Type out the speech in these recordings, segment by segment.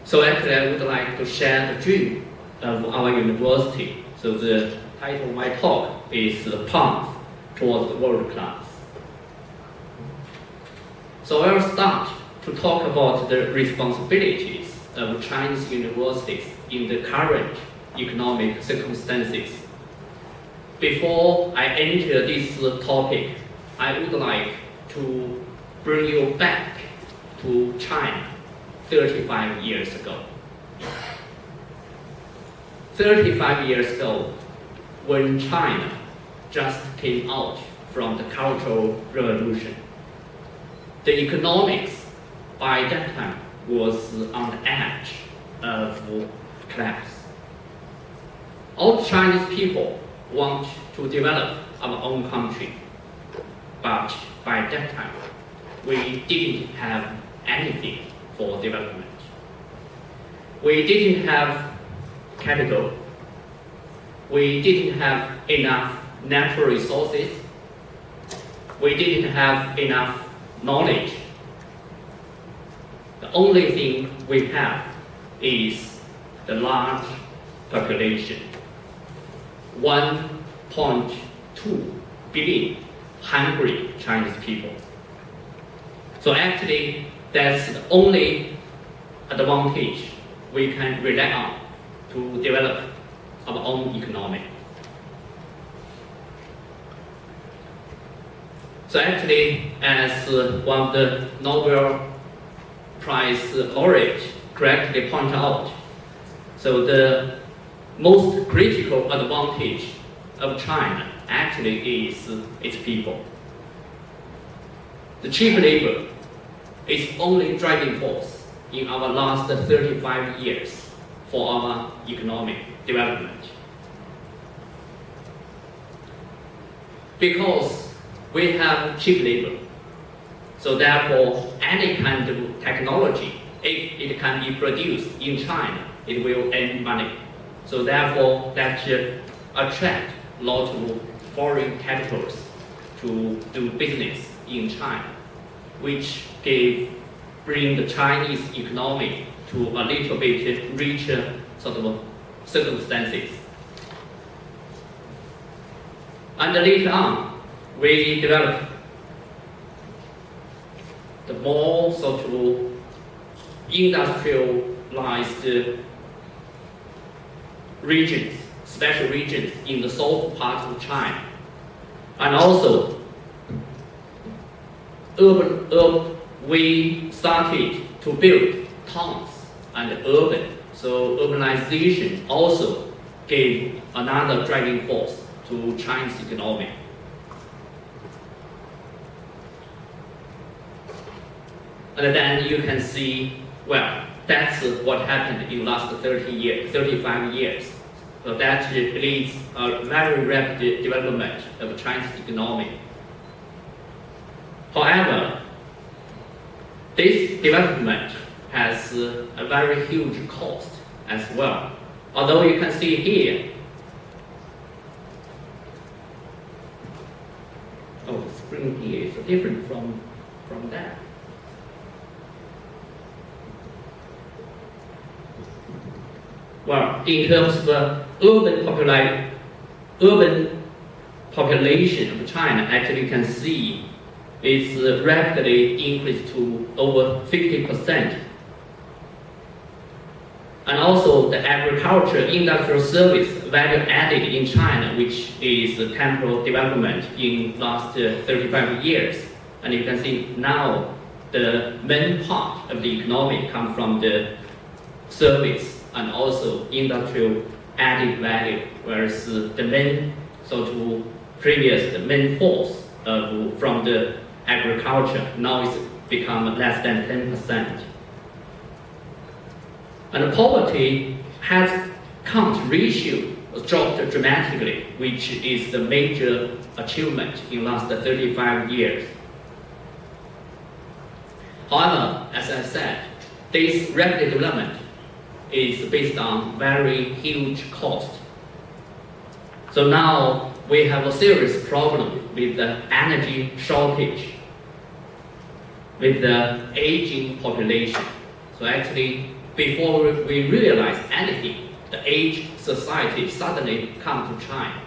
So actually, I would like to share the dream of our university. So the title of my talk is The Path Towards the World Class. So I'll start to talk about the responsibilities of Chinese universities in the current economic circumstances. Before I enter this topic, I would like to bring you back to China 35 years ago. 35 years ago, when China just came out from the Cultural Revolution, the economics by that time was on the edge of collapse. All Chinese people want to develop our own country, but by that time, we didn't have anything for development. We didn't have capital. We didn't have enough natural resources. We didn't have enough knowledge. The only thing we have is the large population. 1.2 billion hungry Chinese people. So actually, that's the only advantage we can rely on to develop our own economy. So actually, as one of the Nobel Prize laureates correctly pointed out, so the most critical advantage of China actually is its people. The cheap labor is only driving force in our last 35 years for our economic development. Because we have cheap labor, so therefore any kind of technology, if it can be produced in China, it will earn money. So therefore that should attract a lot of foreign capitals to do business in China, which bring the Chinese economy to a little bit richer sort of circumstances. And later on, we developed the more sort of industrialized regions, special regions in the south part of China. And also, we started to build towns and urban. So urbanization also gave another driving force to Chinese economy. And then you can see, well, that's what happened in the last 35 years. So that leads a very rapid development of Chinese economy. However, this development has a very huge cost as well. Although you can see here, the screen here is different from that. Well, in terms of urban population of China, actually you can see it's rapidly increased to over 50%. And also the agriculture, industrial service value added in China, which is a temporal development in last 35 years. And you can see now the main part of the economy comes from the service and also industrial added value, whereas the main the main force from the agriculture now is become less than 10%. And the poverty count ratio dropped dramatically, which is the major achievement in the last 35 years. However, as I said, this rapid development is based on very huge cost. So now we have a serious problem with the energy shortage, with the aging population. So actually, before we realize anything, the aged society suddenly come to China.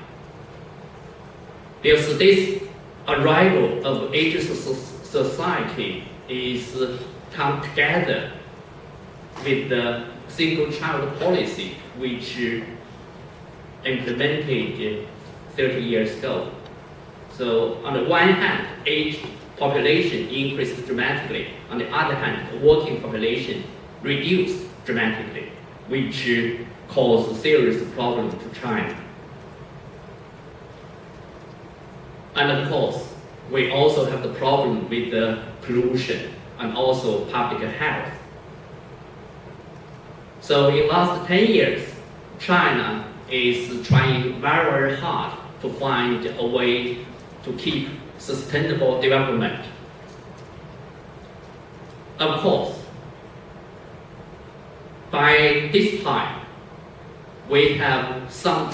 Because this arrival of aged society is come together with the single child policy which implemented 30 years ago. So on the one hand, aged population increased dramatically. On the other hand, the working population reduced dramatically, which caused a serious problem to China. And of course, we also have the problem with the pollution and also public health. So in the last 10 years, China is trying very, very hard to find a way to keep sustainable development. Of course, by this time, we have some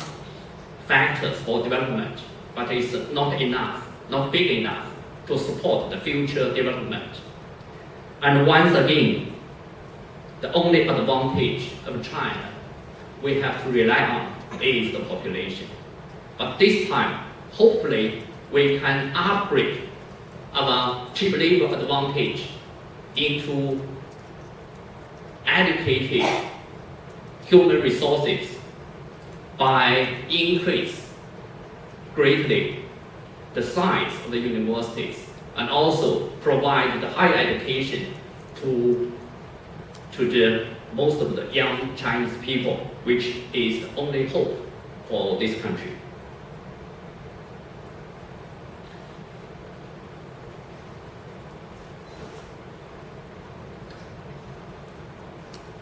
factors for development, but it's not enough, not big enough to support the future development. And once again, the only advantage of China we have to rely on is the population. But this time, hopefully, we can upgrade our cheap labor advantage into educated human resources by increase greatly the size of the universities and also provide the higher education to the most of the young Chinese people, which is the only hope for this country.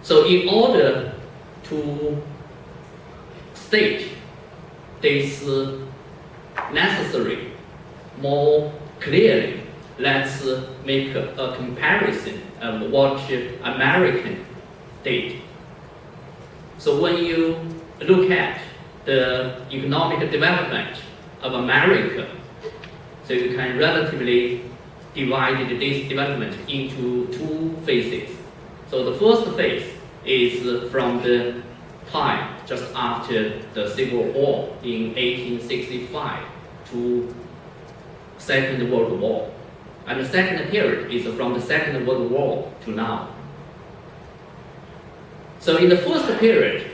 So in order to state this necessary more clearly, let's make a comparison of what American did. So when you look at the economic development of America, so you can relatively divide this development into two phases. So the first phase is from the time just after the Civil War in 1865 to Second World War. And the second period is from the Second World War to now. So in the first period,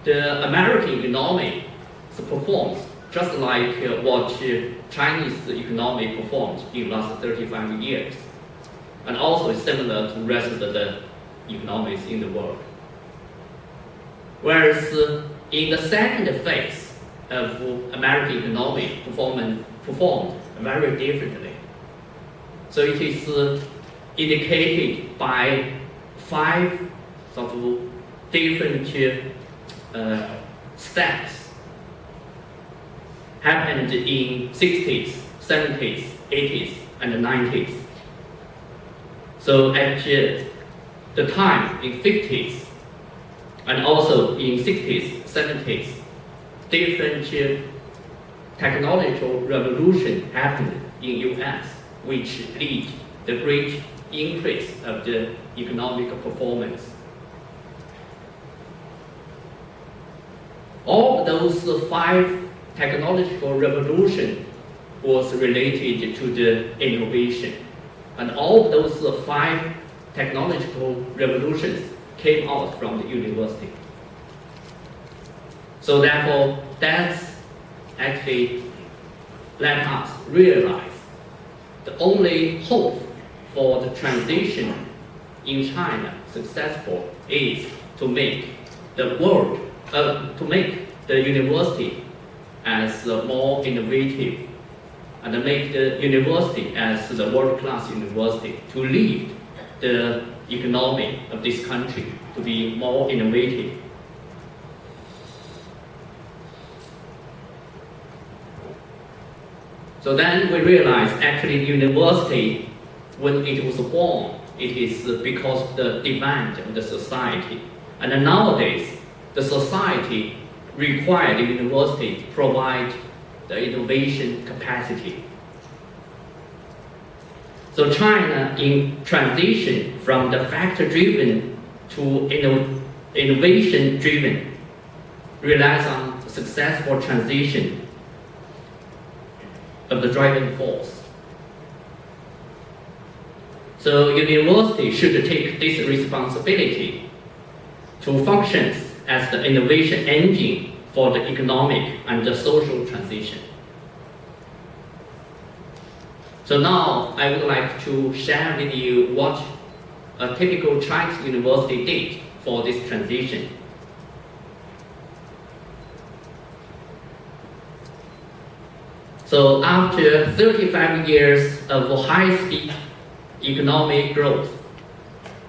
the American economy performs just like what Chinese economy performed in the last 35 years. And also is similar to the rest of the economies in the world. Whereas in the second phase of American economy performed very differently. So it is indicated by 5 sort of different steps happened in 60s, 70s, 80s, and 90s. So at the time in 50s and also in 60s, 70s, different technological revolution happened in US, which lead the great increase of the economic performance. All of those 5 technological revolutions was related to the innovation. And all of those 5 technological revolutions came out from the university. So therefore, that's actually let us realize the only hope for the transition in China successful is to make the world, to make the university as more innovative and make the university as the world-class university to lead the economy of this country to be more innovative. So then we realize actually university, when it was born, it is because of the demand of the society. And nowadays, the society requires the university to provide the innovation capacity. So China, in transition from the factor-driven to innovation-driven, relies on successful transition of the driving force. So university should take this responsibility to function as the innovation engine for the economic and the social transition. So now I would like to share with you what a typical Chinese university did for this transition. So after 35 years of high-speed economic growth,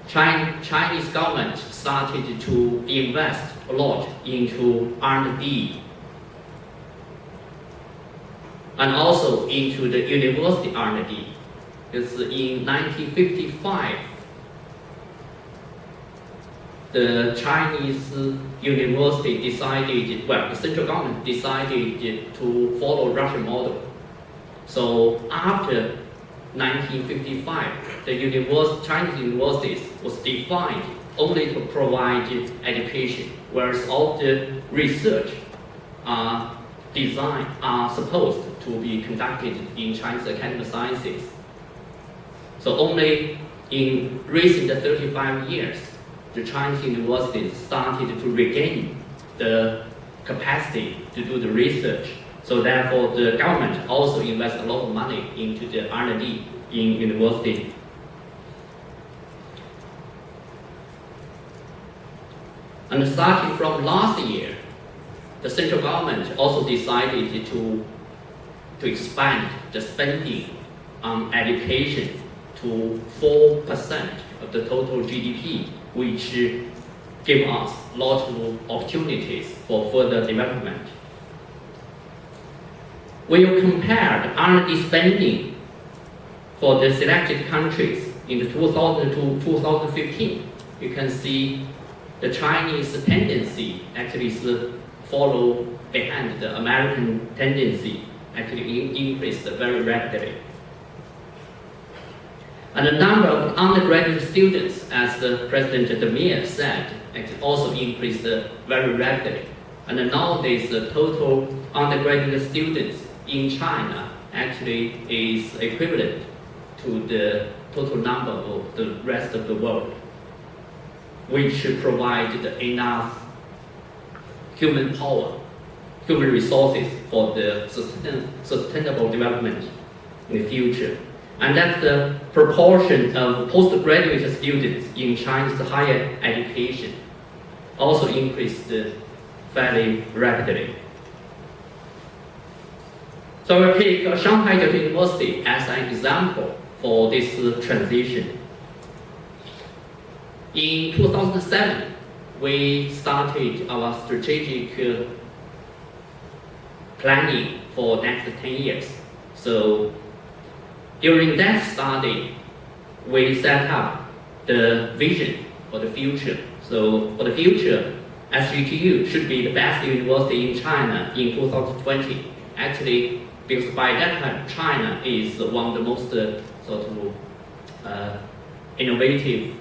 Chinese government started to invest a lot into R&D and also into the university R&D. Because in 1955, the Chinese university decided, well, the central government decided to follow Russian model. So after 1955, the Chinese universities was defined only to provide education, whereas all the research are supposed to be conducted in Chinese academic sciences. So only in recent 35 years, the Chinese universities started to regain the capacity to do the research. So therefore, the government also invests a lot of money into the R&D in university. And starting from last year, the central government also decided to expand the spending on education to 4% of the total GDP, which give us a lot of opportunities for further development. When you compare the R&D spending for the selected countries in the 2000 to 2015, you can see the Chinese tendency actually is follow behind the American tendency, actually increased very rapidly. And the number of undergraduate students, as the President Demir said, actually also increased very rapidly. And nowadays, the total undergraduate students in China actually is equivalent to the total number of the rest of the world, which provide enough human power, human resources for the sustainable development in the future. And that's the proportion of postgraduate students in China's higher education also increased fairly rapidly. So I take Shanghai University as an example for this transition. In 2007, we started our strategic planning for next 10 years. So during that study, we set up the vision for the future. So for the future, SJTU should be the best university in China in 2020. Actually, because by that time, China is one of the most innovative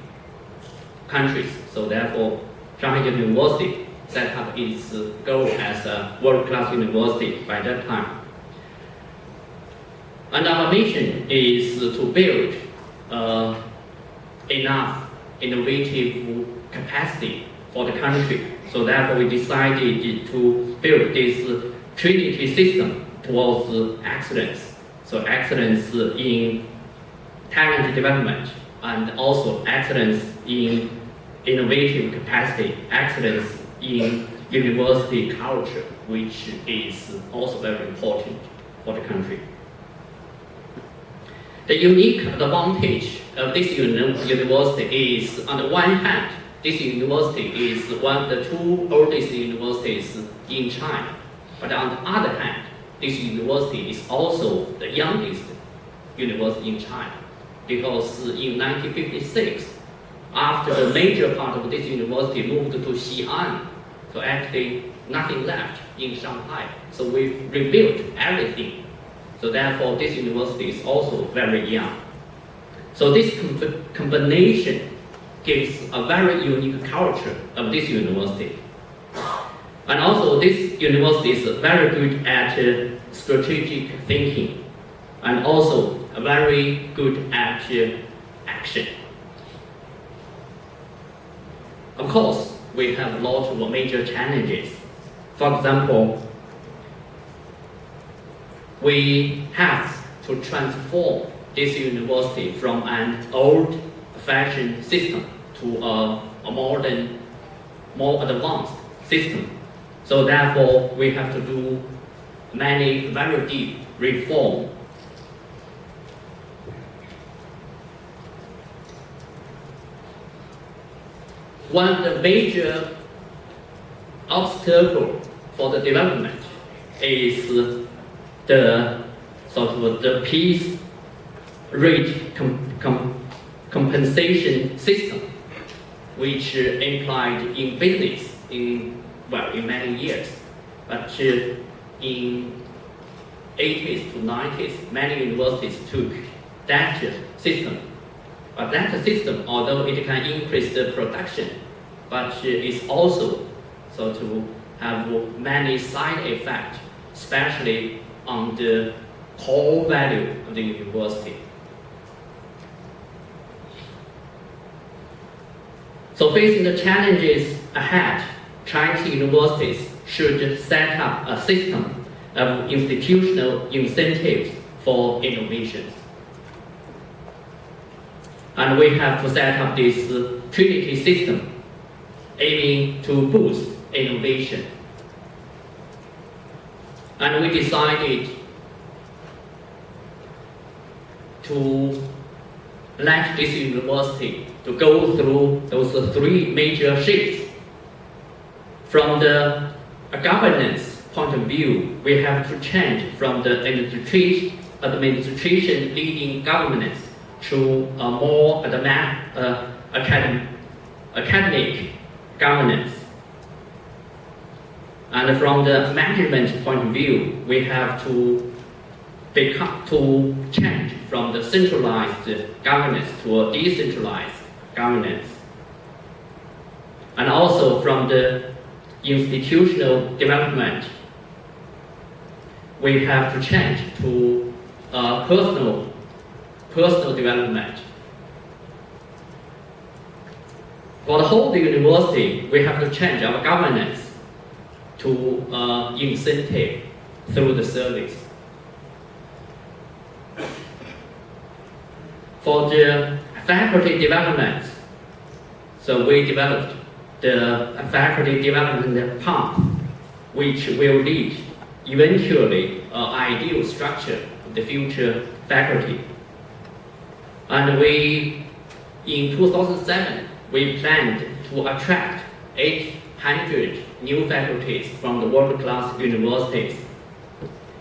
countries. So therefore, Shanghai University set up its goal as a world-class university by that time. And our mission is to build enough innovative capacity for the country. So therefore, we decided to build this Trinity system towards excellence. So excellence in talent development, and also excellence in innovative capacity, excellence in university culture, which is also very important for the country. The unique advantage of this university is, on the one hand, this university is one of the two oldest universities in China. But on the other hand, this university is also the youngest university in China. Because in 1956, after the major part of this university moved to Xi'an, so actually nothing left in Shanghai. So we rebuilt everything. So therefore, this university is also very young. So this combination gives a very unique culture of this university. And also this university is very good at strategic thinking and also very good at action. Of course, we have a lot of major challenges. For example, we have to transform this university from an old-fashioned system to a modern, more advanced system. So therefore, we have to do many very deep reform. One of the major obstacles for the development is the sort of the piece rate compensation system, which implied in business in many years, but in 80s to 90s, many universities took that system. But that system, although it can increase the production, but it's also sort of have many side effects, especially on the core value of the university. So facing the challenges ahead, Chinese universities should set up a system of institutional incentives for innovations. And we have to set up this Trinity system aiming to boost innovation. And we decided to let this university to go through those three major shifts. From the governance point of view, we have to change from the administration leading governance to a more academic governance. And from the management point of view, we have to change from the centralized governance to a decentralized governance. And also from the institutional development, we have to change to personal development. For the whole university, we have to change our governance to incentive through the service. For the faculty development, so we developed the faculty development path, which will lead eventually an ideal structure of the future faculty. And in 2007, we planned to attract 800 new faculties from the world-class universities.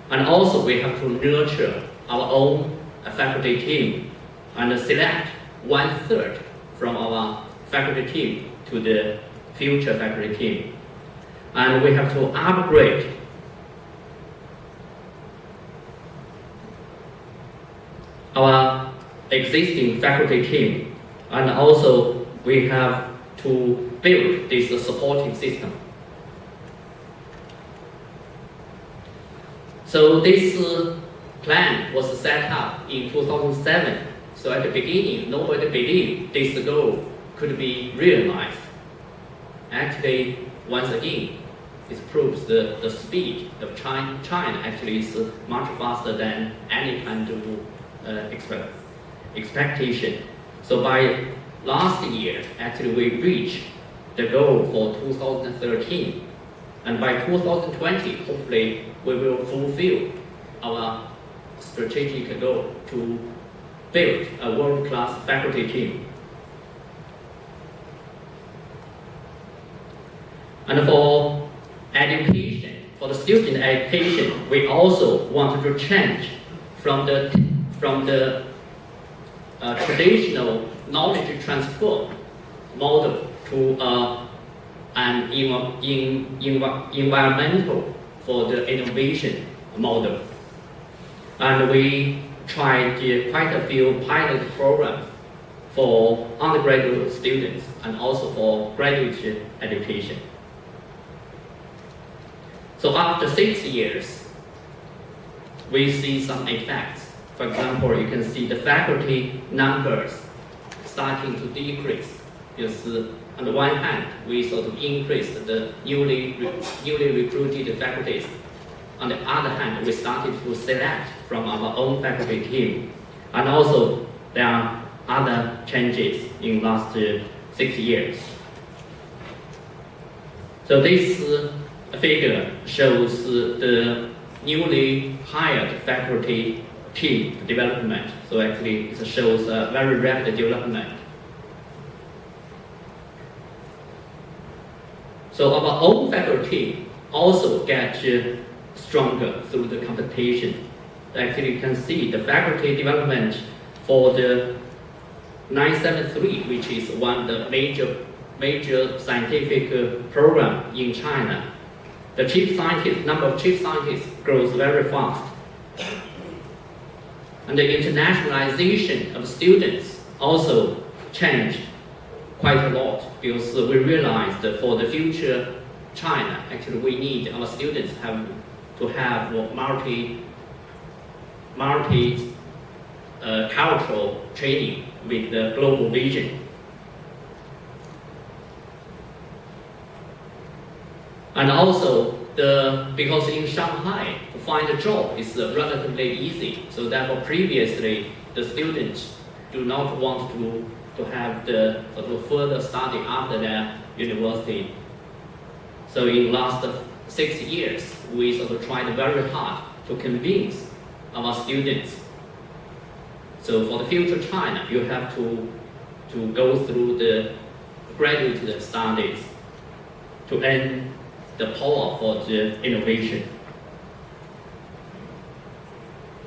And also we have to nurture our own faculty team and select 1/3 from our faculty team to the future faculty team. And we have to upgrade our existing faculty team, and also we have to build this supporting system. So this plan was set up in 2007. So at the beginning, nobody believed this goal could be realized. Actually, once again, it proves the speed of China actually is much faster than any kind of expectation. So by last year, actually we reached the goal for 2013. And by 2020, hopefully, we will fulfill our strategic goal to build a world-class faculty team. And for education, for the student education, we also wanted to change from the traditional knowledge transfer model to an environmental for the innovation model. And we tried quite a few pilot programs. for undergraduate students and also for graduate education. So after 6 years, we see some effects. For example, you can see the faculty numbers starting to decrease. Because on the one hand, we sort of increased the newly recruited faculties. On the other hand, we started to select from our own faculty team. And also, there are other changes in last 6 years. So this figure shows the newly hired faculty team development. So actually, it shows a very rapid development. So our own faculty also get stronger through the competition. Actually, you can see the faculty development for the 973, which is one of the major scientific program in China. The number of chief scientists grows very fast. And the internationalization of students also changed quite a lot, because we realized that for the future China, actually we need our students to have cultural training with the global vision. And also, because in Shanghai, to find a job is relatively easy. So therefore, previously, the students do not want to have the sort of further study after their university. So in last 6 years, we sort of tried very hard to convince our students. So for the future China, you have to go through the graduate studies to earn the power for the innovation.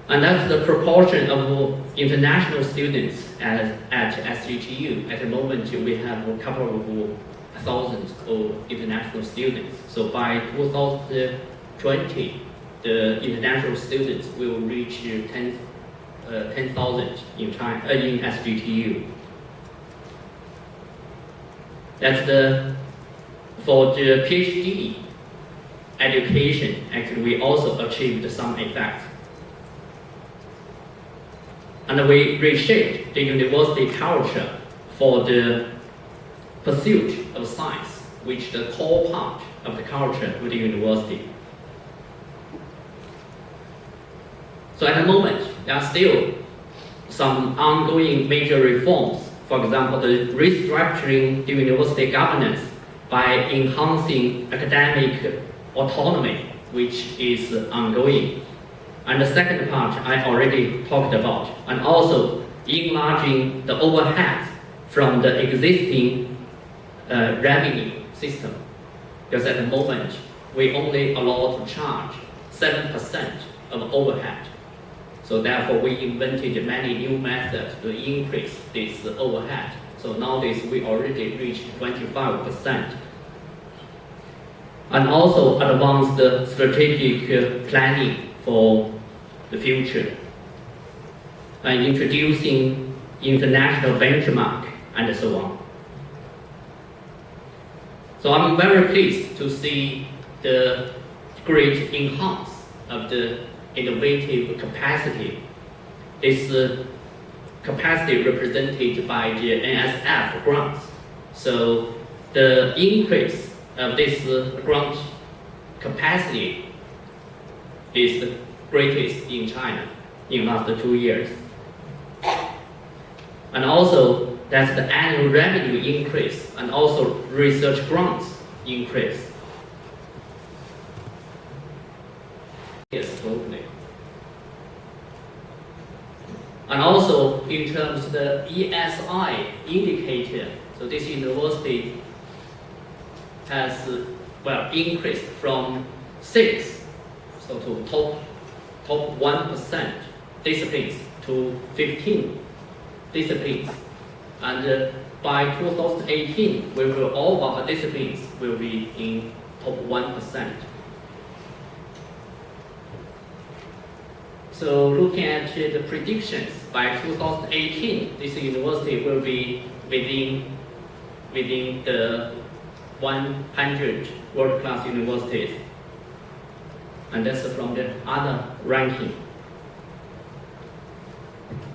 And that's the proportion of international students at SJTU. At the moment, we have a couple of thousands of international students. So by 2020, the international students will reach 10,000 in China, in SJTU. That's for the PhD education. Actually, we also achieved some effects. And we reshaped the university culture for the pursuit of science, which is the core part of the culture of the university. So at the moment, there are still some ongoing major reforms. For example, the restructuring the university governance by enhancing academic autonomy, which is ongoing. And the second part I already talked about, and also enlarging the overheads from the existing revenue system. Because at the moment, we only allow to charge 7% of overhead. So therefore, we invented many new methods to increase this overhead. So nowadays, we already reached 25%. And also advance the strategic planning for the future, and introducing international benchmark and so on. So I'm very pleased to see the great enhance of the innovative capacity. This capacity represented by the NSF grants. So the increase of this grant capacity is the greatest in China in the last 2 years. And also, that's the annual revenue increase and also research grants increase. Yes, totally. And also, in terms of the ESI indicator, so this university has increased from 6, so to top 1% disciplines to 15 disciplines. And by 2018, all of our disciplines will be in top 1%. So looking at the predictions, by 2018, this university will be within the 100 world-class universities. And that's from the other ranking.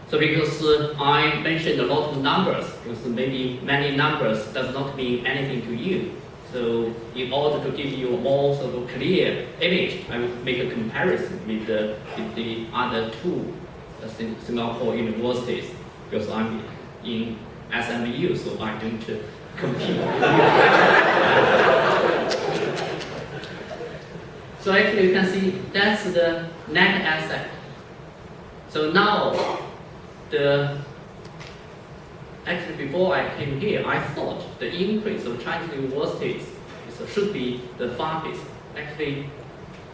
So because I mentioned a lot of numbers, because maybe many numbers does not mean anything to you. So in order to give you a more sort of clear image, I will make a comparison with the other two Singapore universities, because I'm in SMU, so I don't compete. So actually you can see that's the net asset. So now, actually before I came here, I thought the increase of Chinese universities should be the fastest. Actually,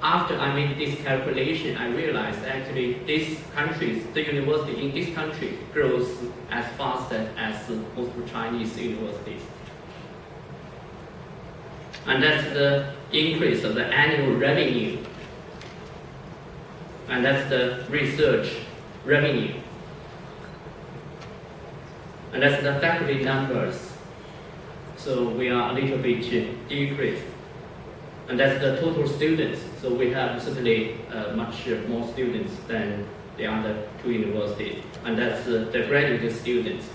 after I made this calculation, I realized actually these countries, the university in this country grows as fast as most Chinese universities. And that's the increase of the annual revenue. And that's the research revenue. And that's the faculty numbers. So we are a little bit decreased. And that's the total students. So we have certainly much more students than the other two universities. And that's the graduate students.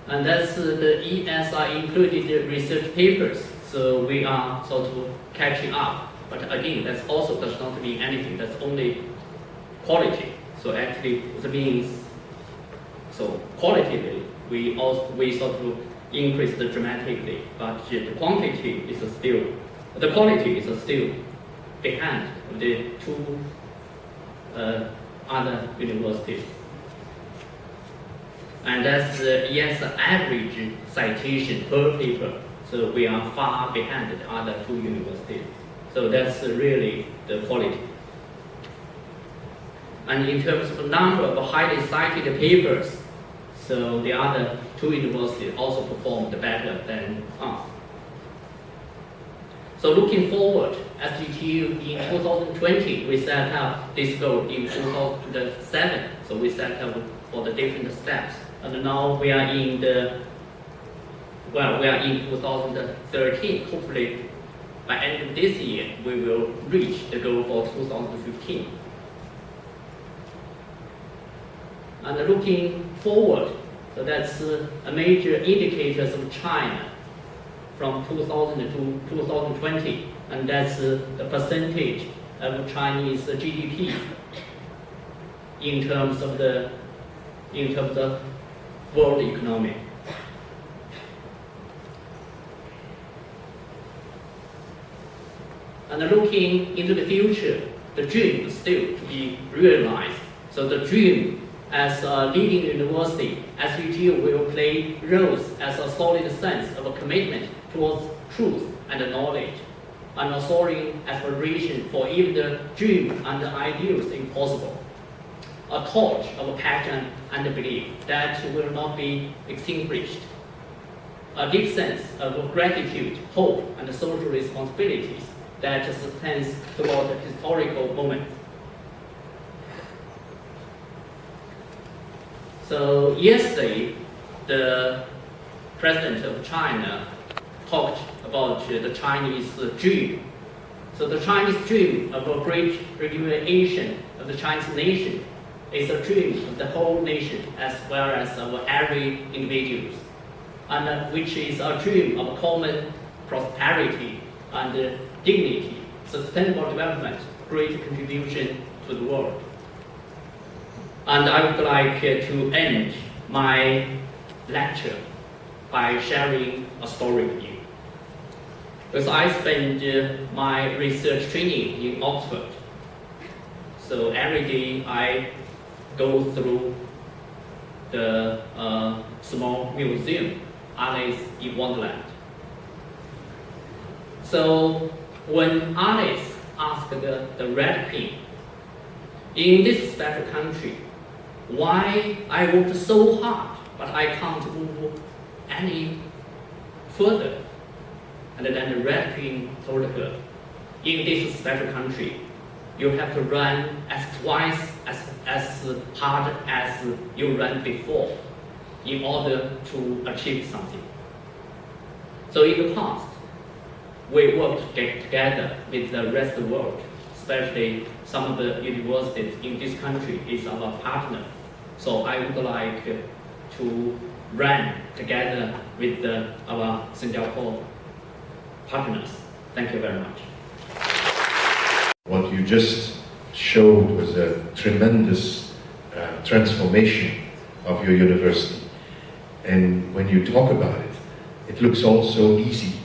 And that's the ESI included the research papers. So we are sort of catching up. But again, that also does not mean anything. That's only quality. So actually, it means so qualitatively, we sort of increased dramatically, but the quantity is still, the quality is still behind the two other universities. And that's the average citation per paper. So we are far behind the other two universities. So that's really the quality. And in terms of the number of highly cited papers, so the other two universities also performed better than us. So looking forward, SJTU in 2020, we set up this goal in 2007. So we set up for the different steps. And now we are in 2013. Hopefully, by end of this year, we will reach the goal for 2015. And looking forward, so that's a major indicators of China from 2000 to 2020, and that's the percentage of Chinese GDP in terms of the world economy. And looking into the future, the dream is still to be realized. So the dream as a leading university, SJTU will play roles as a solid sense of a commitment towards truth and knowledge, and a soaring aspiration for even the dream and the ideals impossible. A torch of passion and belief that will not be extinguished. A deep sense of gratitude, hope, and social responsibilities that sustains throughout the historical moment. So yesterday, the President of China talked about the Chinese dream. So the Chinese dream of a great reunification of the Chinese nation is a dream of the whole nation as well as of every individual, and which is a dream of common prosperity and dignity, sustainable development, great contribution to the world. And I would like to end my lecture by sharing a story with you. Because I spent my research training in Oxford. So every day I go through the small museum, Alice in Wonderland. So when Alice asked the Red Queen, in this special country, why I worked so hard, but I can't move any further? And then the Red Queen told her, in this special country, you have to run twice as hard as you ran before in order to achieve something. So in the past, we worked together with the rest of the world, especially some of the universities in this country is our partner. So I would like to run together with our Singapore partners. Thank you very much. What you just showed was a tremendous transformation of your university. And when you talk about it, it looks all so easy.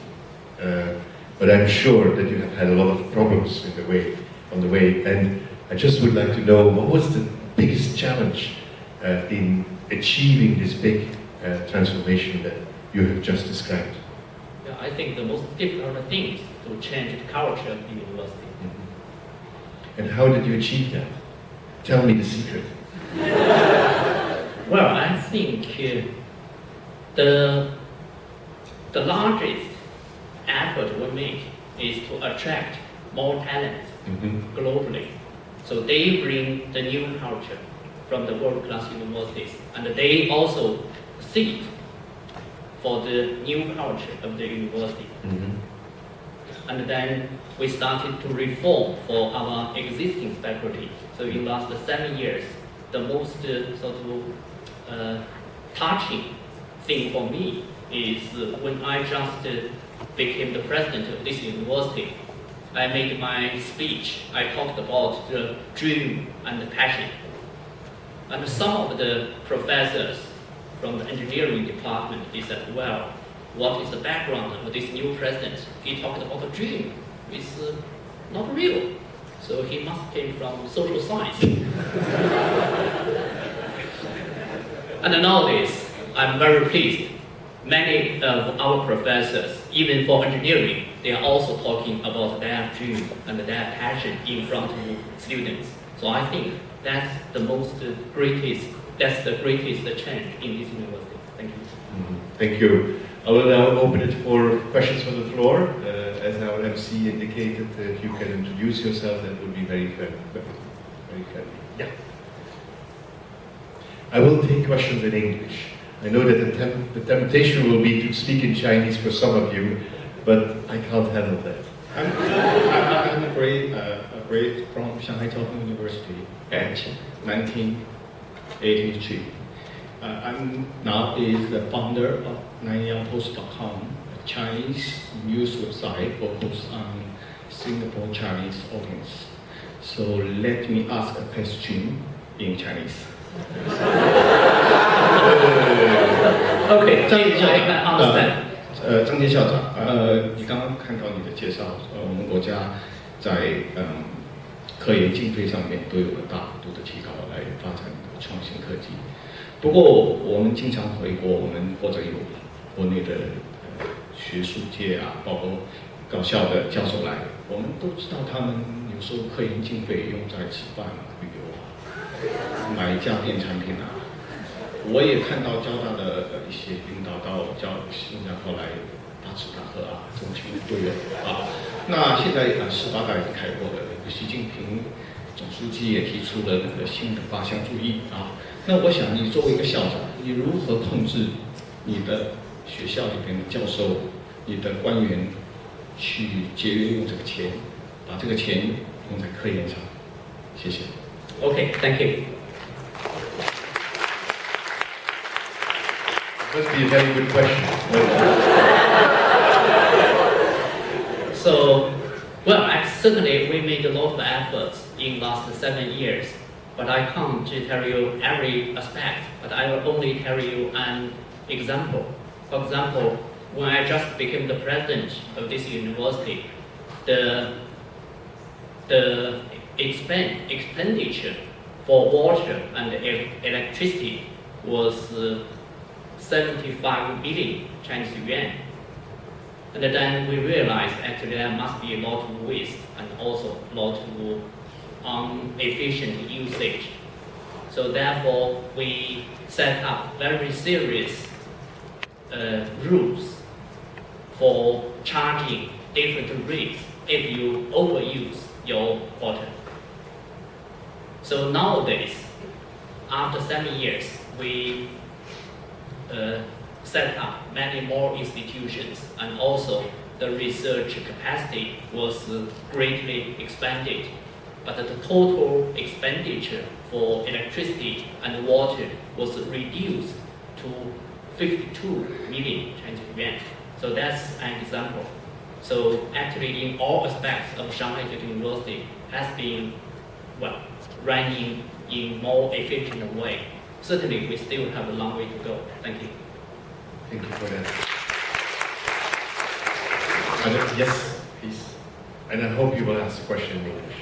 But I'm sure that you have had a lot of problems on the way. And I just would like to know, what was the biggest challenge in achieving this big transformation that you have just described? Yeah, I think the most difficult thing is to change the culture of the university. And how did you achieve that? Tell me the secret. Well, I think the largest effort we make is to attract more talent globally. So they bring the new culture from the world-class universities, and they also seek for the new culture of the university. And then we started to reform for our existing faculty. So in the last 7 years, the most touching thing for me is when I just became the president of this university. I made my speech. I talked about the dream and the passion. And some of the professors from the engineering department, they said, well, what is the background of this new president? He talked about a dream. It's not real. So he must came from social science. And nowadays, I'm very pleased. Many of our professors, even for engineering, they are also talking about their dream and their passion in front of students. So I think that's the greatest change in this university. Thank you. Thank you. I will now open it for questions from the floor. As our MC indicated, if you can introduce yourself, that would be very friendly. Very friendly. Yeah. I will take questions in English. I know that the temptation will be to speak in Chinese for some of you, but I can't handle that. I'm a grade from Shanghai Jiaotong University at 1983. I'm now is the founder of NineYoungPost.com, a Chinese news website focused on Singapore Chinese audience. So let me ask a question in Chinese. Okay, James, I can understand. 张杰校长，你刚刚看到你的介绍，我们国家在科研经费上面都有了大幅度的提高，来发展创新科技。不过我们经常回国，我们或者有国内的学术界啊，包括高校的教授来，我们都知道他们有时候科研经费用在吃饭啊、旅游啊、买家电产品啊。我也看到交大的一些领导到新加坡来大吃大喝啊，中青队员啊。那现在18大已经开过了，习近平总书记也提出了那个新的8项注意啊。那我想你作为一个校长，你如何控制你的学校里边的教授、你的官员去节约用这个钱，把这个钱用在科研上？谢谢。Okay, thank you. Must be a very good question. So, well, certainly we made a lot of efforts in the last 7 years, but I can't tell you every aspect, but I will only tell you an example. For example, when I just became the president of this university, the expenditure for water and electricity was 75 billion Chinese yuan. And then we realized actually there must be a lot of waste and also a lot of inefficient usage. So therefore we set up very serious rules for charging different rates if you overuse your water. So nowadays, after 7 years, we set up many more institutions, and also the research capacity was greatly expanded. But the total expenditure for electricity and water was reduced to 52 million Chinese yuan. So that's an example. So actually, in all aspects of Shanghai SJTU University has been, well, running in more efficient way. Certainly, we still have a long way to go. Thank you. Thank you for that. Yes, please. And I hope you will ask a question in English.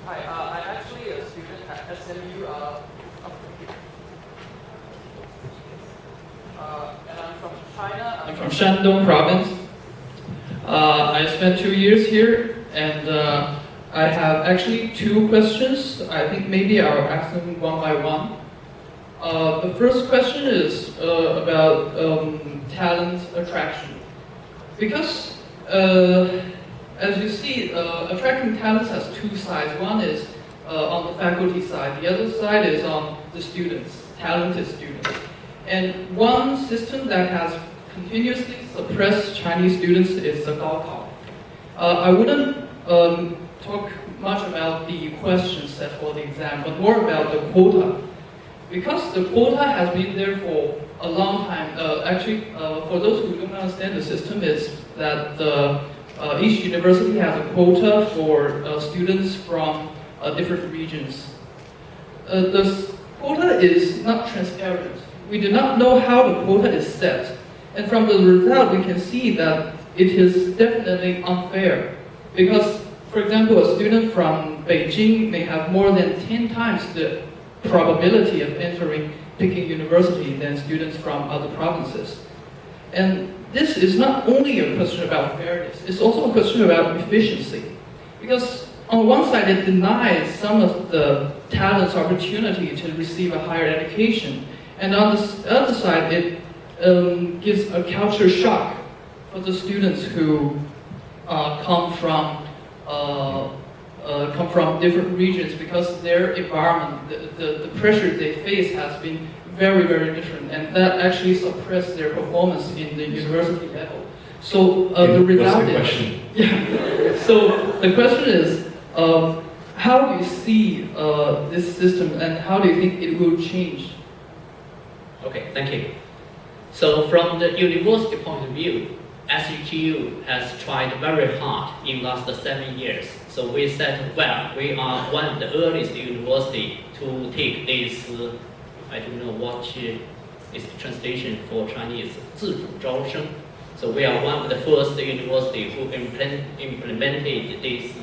Hi, I'm actually a student at SMU, and I'm from China. I'm from Shandong province. I spent 2 years here, and I have actually 2 questions. I think maybe I'll ask them one by one. The first question is about talent attraction. Because, as you see, attracting talents has 2 sides. One is on the faculty side. The other side is on the students, talented students. And one system that has continuously suppressed Chinese students is the Gaokao. I wouldn't talk much about the questions set for the exam, but more about the quota. Because the quota has been there for a long time. For those who don't understand the system, is that each university has a quota for students from different regions. The quota is not transparent. We do not know how the quota is set. And from the result, we can see that it is definitely unfair. Because, for example, a student from Beijing may have more than 10 times the probability of entering Peking University than students from other provinces. And this is not only a question about fairness, it's also a question about efficiency. Because on one side, it denies some of the talent's opportunity to receive a higher education. And on the other side, it gives a culture shock for the students who come from different regions, because their environment, the pressure they face has been very, very different, and that actually suppressed their performance in the university level. So the result is, yeah. So the question is, how do you see this system, and how do you think it will change? Okay, thank you. So from the university point of view, SJTU has tried very hard in the last 7 years. So we said, well, we are one of the earliest university to take this, I don't know what is the translation for Chinese, 自主招生. So we are one of the first university who implemented this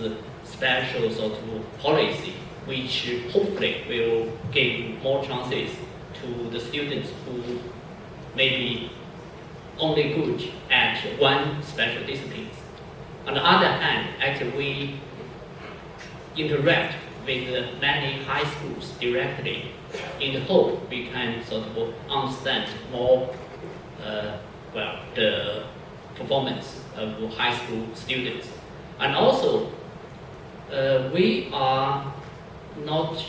special sort of policy, which hopefully will give more chances to the students who may be only good at one special discipline. On the other hand, actually we interact with many high schools directly in the hope we can sort of understand more the performance of high school students. And also, we are not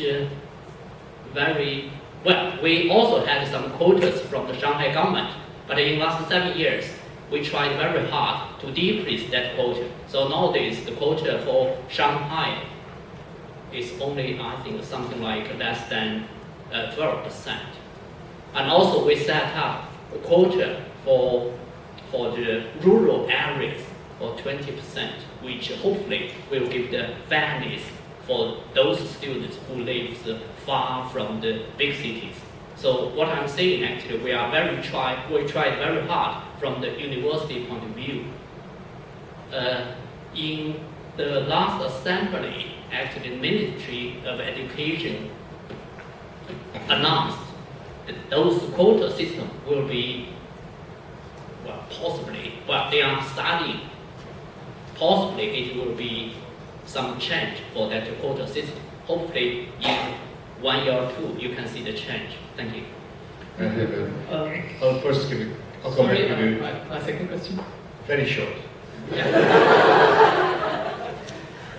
very well. We also had some quotas from the Shanghai government, but in the last 7 years, we tried very hard to decrease that quota. So nowadays, the quota for Shanghai is only, I think, something like less than 12%. And also, we set up a quota for the rural areas for 20%, which hopefully will give the fairness for those students who live far from the big cities. So what I'm saying, actually, we tried very hard from the university point of view. In the last assembly, actually, the Ministry of Education announced that those quota system will be, they are studying. Possibly it will be some change for that quota system. Hopefully, in 1 year or 2, you can see the change. Thank you. I have I'll first give it. I'll come back to you. My second question. Very short.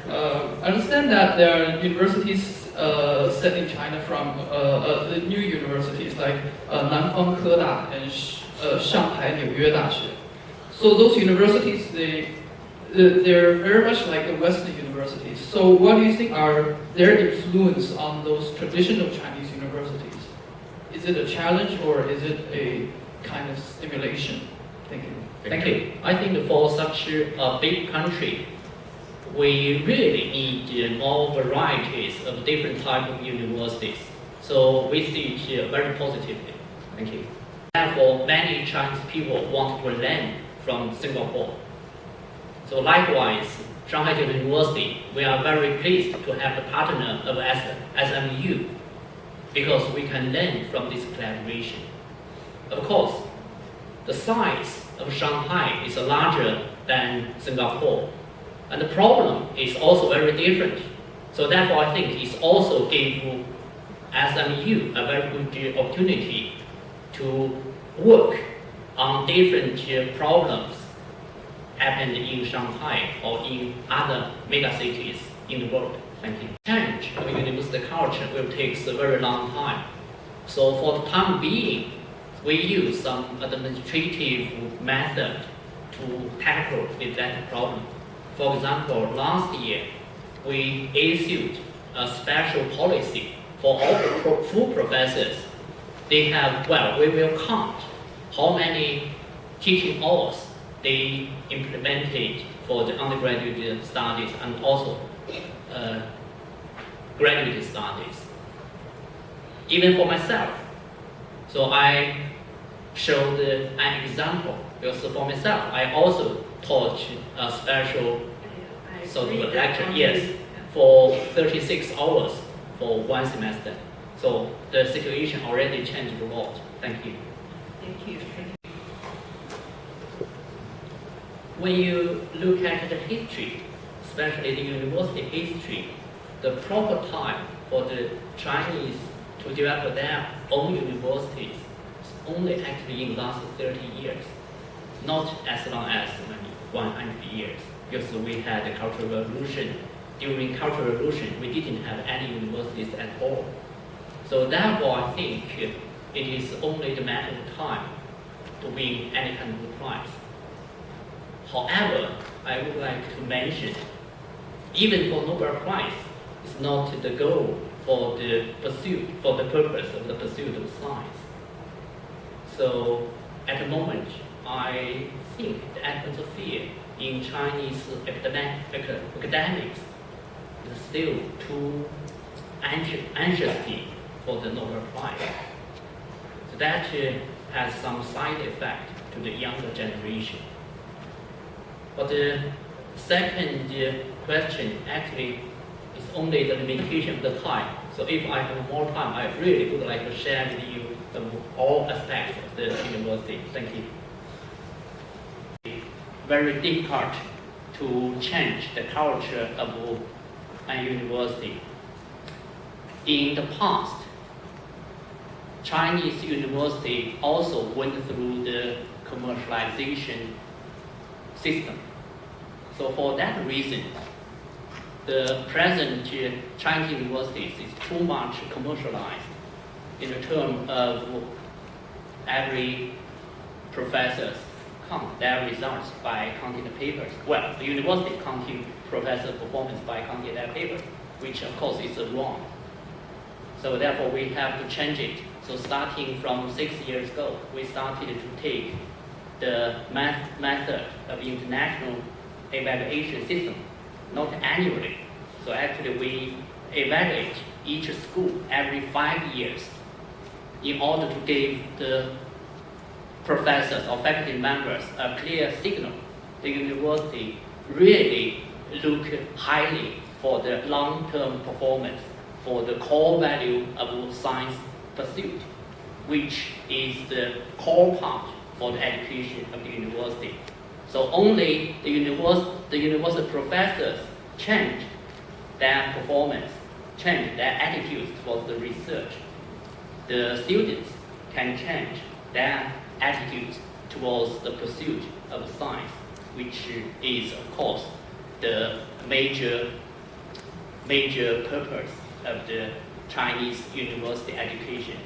I understand understand that there are universities set in China from the new universities like Nanfang Keda and Shanghai纽约大学. So those universities, they're very much like the Western universities. So what do you think are their influence on those traditional Chinese universities? Is it a challenge or is it a kind of stimulation? Thank you. Thank you. I think for such a big country, we really need more varieties of different types of universities. So we see it very positively. Thank you. Therefore, many Chinese people want to learn from Singapore. So likewise, Shanghai University, we are very pleased to have the partner of SMU because we can learn from this collaboration. Of course, the size of Shanghai is larger than Singapore, and the problem is also very different. So therefore, I think it's also gave SMU a very good opportunity to work on different problems happened in Shanghai or in other mega cities in the world. Thank you. Change of university culture will take a very long time. So for the time being, we use some administrative method to tackle with that problem. For example, last year, we issued a special policy for all the full professors. They have, well, we will count how many teaching hours they implemented for the undergraduate studies and also graduate studies. Even for myself, so I showed an example because for myself, I also taught a special sort of lecture, yes, for 36 hours for one semester. So the situation already changed a lot. Thank you. Thank you. When you look at the history, especially the university history, the proper time for the Chinese to develop their own universities is only actually in the last 30 years, not as long as 100 years, because we had the Cultural Revolution. During Cultural Revolution, we didn't have any universities at all. So therefore, I think it is only the matter of time to win any kind of prize. However, I would like to mention, even for Nobel Prize, it's not the goal for the purpose of the pursuit of science. So at the moment, I think the atmosphere in Chinese academics is still too anxious for the Nobel Prize. So that has some side effect to the younger generation. But the second question actually is only the limitation of the time. So if I have more time, I really would like to share with you all aspects of the university. Thank you. Very difficult to change the culture of a university. In the past, Chinese university also went through the commercialization system. So for that reason, the present Chinese universities is too much commercialized in the term of every professors count their results by counting the papers. Well, the university counting professor performance by counting their papers, which of course is wrong. So therefore we have to change it. So starting from 6 years ago, we started to take the method of international evaluation system, not annually. So actually we evaluate each school every 5 years in order to give the professors or faculty members a clear signal. The university really look highly for the long-term performance, for the core value of science pursuit, which is the core part for the education of the university. So only the university professors change their performance, change their attitudes towards the research. The students can change their attitudes towards the pursuit of science, which is, of course, the major major purpose of the Chinese university education.